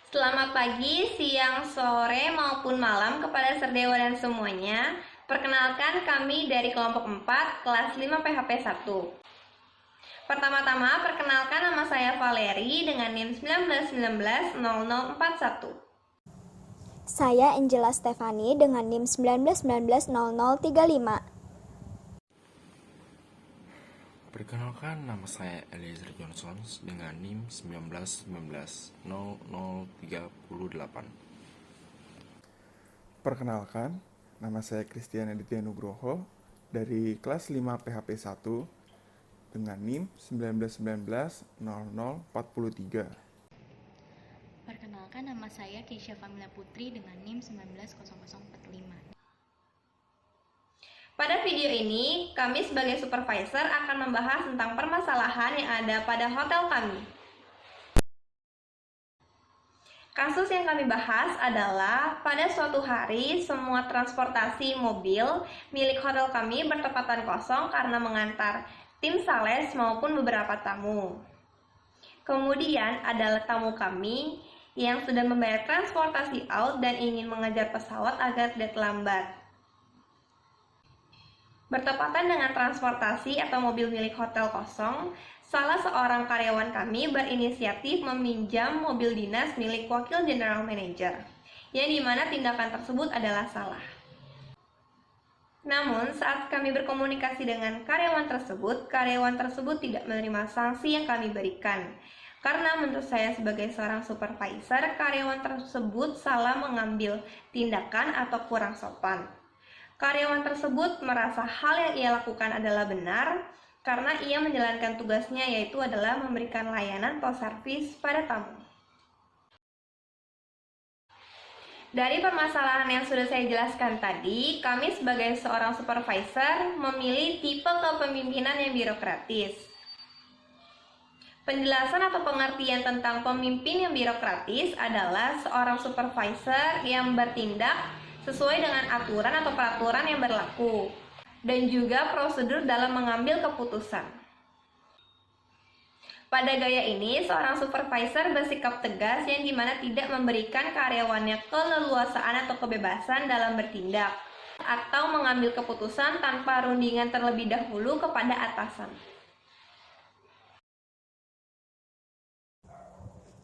Selamat pagi, siang, sore, maupun malam kepada Serdewa dan semuanya. Perkenalkan kami dari kelompok 4, kelas 5 PHP 1. Pertama-tama, perkenalkan nama saya Valeri dengan NIM 19190041. Saya Angela Stefani dengan NIM 19190035. Perkenalkan, nama saya Eliezer Johnson dengan NIM 19190038. Perkenalkan, nama saya Christian Aditya Nugroho dari kelas 5 PHP 1 dengan NIM 19190043. Perkenalkan, nama saya Keisha Famila Putri dengan NIM 190045. Pada video ini, kami sebagai supervisor akan membahas tentang permasalahan yang ada pada hotel kami. Kasus yang kami bahas adalah pada suatu hari semua transportasi mobil milik hotel kami bertepatan kosong karena mengantar tim sales maupun beberapa tamu. Kemudian adalah tamu kami yang sudah membayar transportasi out dan ingin mengejar pesawat agar tidak terlambat. Bertepatan dengan transportasi atau mobil milik hotel kosong, salah seorang karyawan kami berinisiatif meminjam mobil dinas milik wakil general manager, yang dimana tindakan tersebut adalah salah. Namun, saat kami berkomunikasi dengan karyawan tersebut tidak menerima sanksi yang kami berikan. Karena menurut saya sebagai seorang supervisor, karyawan tersebut salah mengambil tindakan atau kurang sopan. Karyawan tersebut merasa hal yang ia lakukan adalah benar karena ia menjalankan tugasnya, yaitu adalah memberikan layanan atau servis pada tamu. Dari permasalahan yang sudah saya jelaskan tadi, kami sebagai seorang supervisor memilih tipe kepemimpinan yang birokratis. Penjelasan atau pengertian tentang pemimpin yang birokratis adalah seorang supervisor yang bertindak sesuai dengan aturan atau peraturan yang berlaku, dan juga prosedur dalam mengambil keputusan. Pada gaya ini, seorang supervisor bersikap tegas yang dimana tidak memberikan karyawannya keleluasaan atau kebebasan dalam bertindak, atau mengambil keputusan tanpa rundingan terlebih dahulu kepada atasan.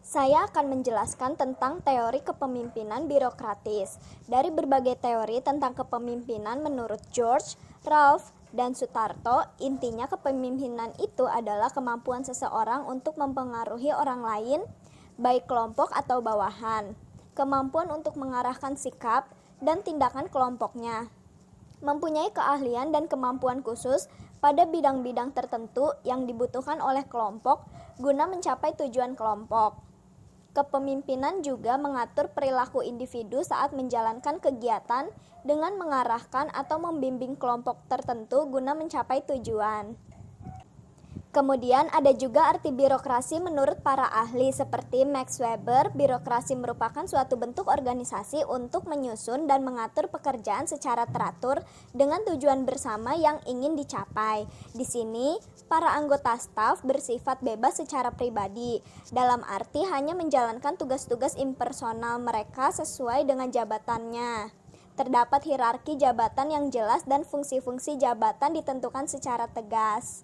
Saya akan menjelaskan tentang teori kepemimpinan birokratis. Dari berbagai teori tentang kepemimpinan menurut George, Ralph, dan Sutarto, intinya kepemimpinan itu adalah kemampuan seseorang untuk mempengaruhi orang lain, baik kelompok atau bawahan, kemampuan untuk mengarahkan sikap dan tindakan kelompoknya, mempunyai keahlian dan kemampuan khusus pada bidang-bidang tertentu yang dibutuhkan oleh kelompok guna mencapai tujuan kelompok. Kepemimpinan juga mengatur perilaku individu saat menjalankan kegiatan dengan mengarahkan atau membimbing kelompok tertentu guna mencapai tujuan. Kemudian ada juga arti birokrasi menurut para ahli seperti Max Weber. Birokrasi merupakan suatu bentuk organisasi untuk menyusun dan mengatur pekerjaan secara teratur dengan tujuan bersama yang ingin dicapai. Di sini, para anggota staf bersifat bebas secara pribadi, dalam arti hanya menjalankan tugas-tugas impersonal mereka sesuai dengan jabatannya. Terdapat hierarki jabatan yang jelas dan fungsi-fungsi jabatan ditentukan secara tegas.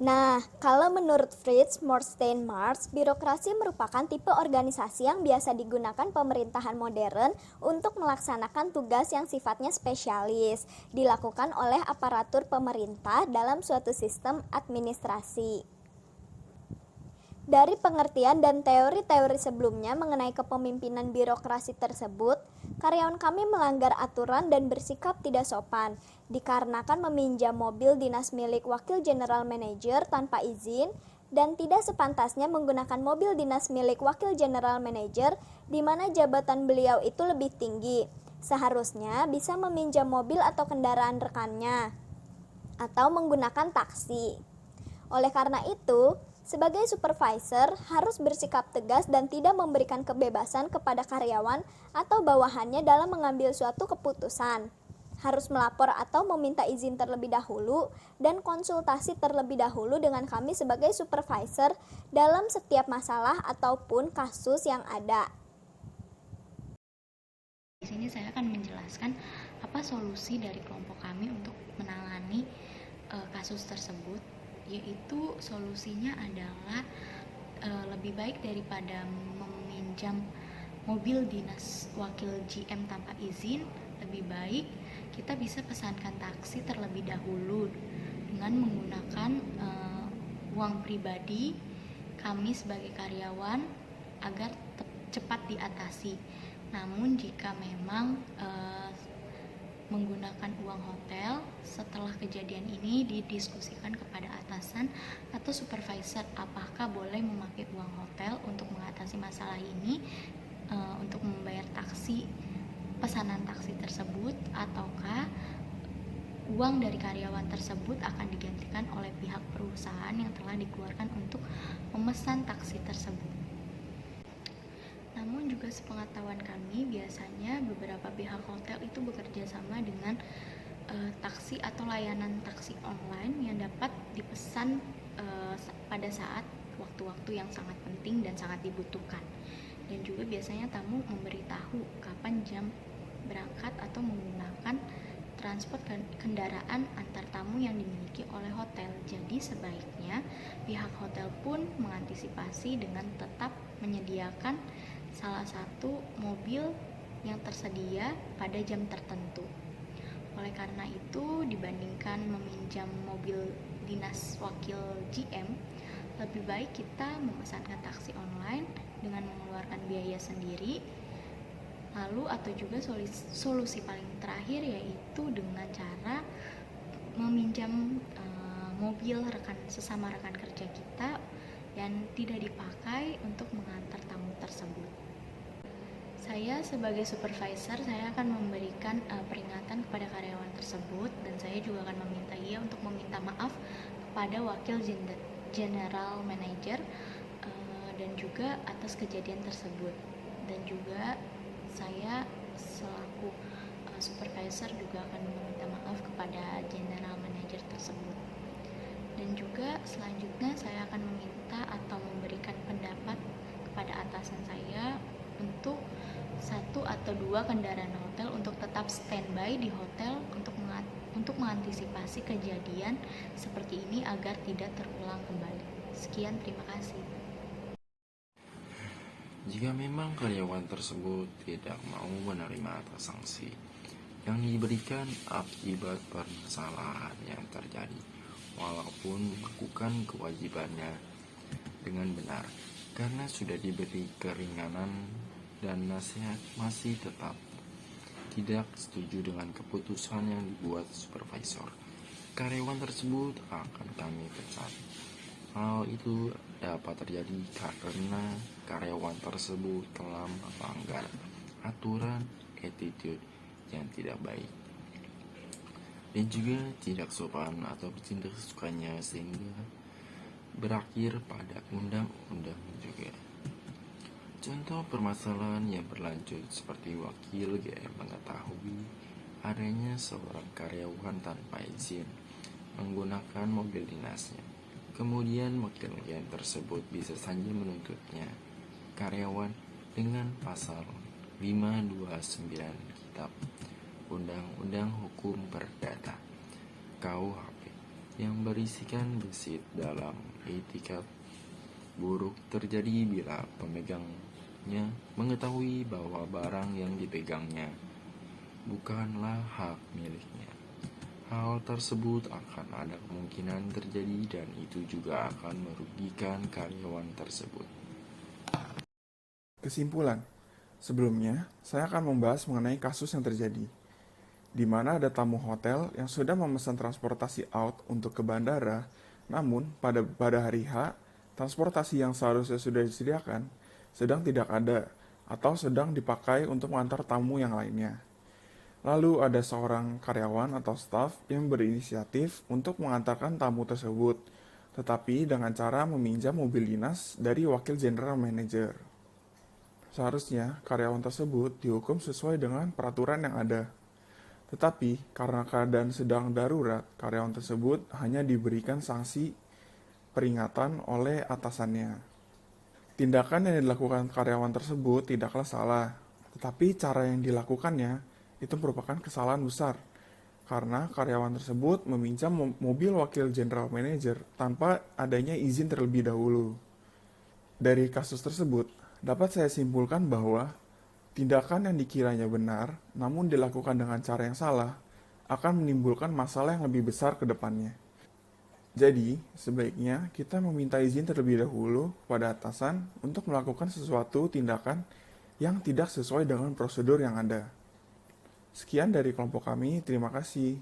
Nah, kalau menurut Fritz Morstein Marx, birokrasi merupakan tipe organisasi yang biasa digunakan pemerintahan modern untuk melaksanakan tugas yang sifatnya spesialis, dilakukan oleh aparatur pemerintah dalam suatu sistem administrasi. Dari pengertian dan teori-teori sebelumnya mengenai kepemimpinan birokrasi tersebut, karyawan kami melanggar aturan dan bersikap tidak sopan, dikarenakan meminjam mobil dinas milik wakil general manager tanpa izin dan tidak sepantasnya menggunakan mobil dinas milik wakil general manager di mana jabatan beliau itu lebih tinggi. Seharusnya bisa meminjam mobil atau kendaraan rekannya atau menggunakan taksi. Oleh karena itu, sebagai supervisor harus bersikap tegas dan tidak memberikan kebebasan kepada karyawan atau bawahannya dalam mengambil suatu keputusan. harus melapor atau meminta izin terlebih dahulu dan konsultasi terlebih dahulu dengan kami sebagai supervisor dalam setiap masalah ataupun kasus yang ada. Di sini saya akan menjelaskan apa solusi dari kelompok kami untuk menangani kasus tersebut, yaitu solusinya adalah lebih baik daripada meminjam mobil dinas wakil GM tanpa izin, lebih baik kita bisa pesankan taksi terlebih dahulu dengan menggunakan uang pribadi kami sebagai karyawan agar cepat diatasi. Namun jika memang menggunakan uang hotel, setelah kejadian ini didiskusikan kepada atasan atau supervisor apakah boleh memakai uang hotel untuk mengatasi masalah ini, untuk membayar taksi, pesanan taksi tersebut, ataukah uang dari karyawan tersebut akan digantikan oleh pihak perusahaan yang telah dikeluarkan untuk memesan taksi tersebut. Namun juga sepengetahuan kami, biasanya beberapa pihak hotel itu bekerja sama dengan taksi atau layanan taksi online yang dapat dipesan pada saat waktu-waktu yang sangat penting dan sangat dibutuhkan. Dan juga biasanya tamu memberitahu kapan jam berangkat atau menggunakan transport kendaraan antar tamu yang dimiliki oleh hotel. Jadi sebaiknya pihak hotel pun mengantisipasi dengan tetap menyediakan salah satu mobil yang tersedia pada jam tertentu. Oleh karena itu, dibandingkan meminjam mobil dinas wakil GM, lebih baik kita memesankan taksi online dengan mengeluarkan biaya sendiri. Lalu atau juga solusi paling terakhir yaitu dengan cara meminjam mobil sesama rekan kerja kita yang tidak dipakai untuk mengantar tamu tersebut. Saya sebagai supervisor, saya akan memberikan peringatan kepada karyawan tersebut, dan saya juga akan meminta ia untuk meminta maaf kepada wakil general manager dan juga atas kejadian tersebut. Dan juga saya selaku supervisor juga akan meminta maaf kepada general manager tersebut. Dan juga selanjutnya saya akan meminta atau memberikan pendapat kepada atasan saya untuk 1 atau 2 kendaraan hotel untuk tetap standby di hotel untuk mengantisipasi kejadian seperti ini agar tidak terulang kembali. Sekian, terima kasih. Jika memang karyawan tersebut tidak mau menerima atas sanksi yang diberikan akibat permasalahan yang terjadi, walaupun melakukan kewajibannya dengan benar, karena sudah diberi keringanan dan nasihat masih tetap tidak setuju dengan keputusan yang dibuat supervisor, karyawan tersebut akan kami pecat. Hal itu dapat terjadi karena karyawan tersebut telah melanggar aturan attitude yang tidak baik dan juga tidak sopan atau bertindak sesukanya sehingga berakhir pada undang-undang juga. Contoh permasalahan yang berlanjut seperti wakil GM mengetahui adanya seorang karyawan tanpa izin menggunakan mobil dinasnya. Kemudian wakil GM tersebut bisa saja menuntutnya karyawan dengan pasal 529 Kitab Undang-Undang Hukum Perdata KUHP yang berisikan besit dalam etikat buruk terjadi bila pemegangnya mengetahui bahwa barang yang dipegangnya bukanlah hak miliknya. Hal tersebut akan ada kemungkinan terjadi dan itu juga akan merugikan karyawan tersebut. Kesimpulan, sebelumnya saya akan membahas mengenai kasus yang terjadi, di mana ada tamu hotel yang sudah memesan transportasi out untuk ke bandara, namun pada hari H, transportasi yang seharusnya sudah disediakan sedang tidak ada atau sedang dipakai untuk mengantar tamu yang lainnya. Lalu ada seorang karyawan atau staf yang berinisiatif untuk mengantarkan tamu tersebut, tetapi dengan cara meminjam mobil dinas dari wakil general manager. Seharusnya karyawan tersebut dihukum sesuai dengan peraturan yang ada. Tetapi karena keadaan sedang darurat, karyawan tersebut hanya diberikan sanksi peringatan oleh atasannya. Tindakan yang dilakukan karyawan tersebut tidaklah salah, tetapi cara yang dilakukannya itu merupakan kesalahan besar. Karena karyawan tersebut meminjam mobil wakil general manager tanpa adanya izin terlebih dahulu. Dari kasus tersebut, dapat saya simpulkan bahwa tindakan yang dikiranya benar, namun dilakukan dengan cara yang salah, akan menimbulkan masalah yang lebih besar ke depannya. Jadi, sebaiknya kita meminta izin terlebih dahulu kepada atasan untuk melakukan sesuatu tindakan yang tidak sesuai dengan prosedur yang ada. Sekian dari kelompok kami, terima kasih.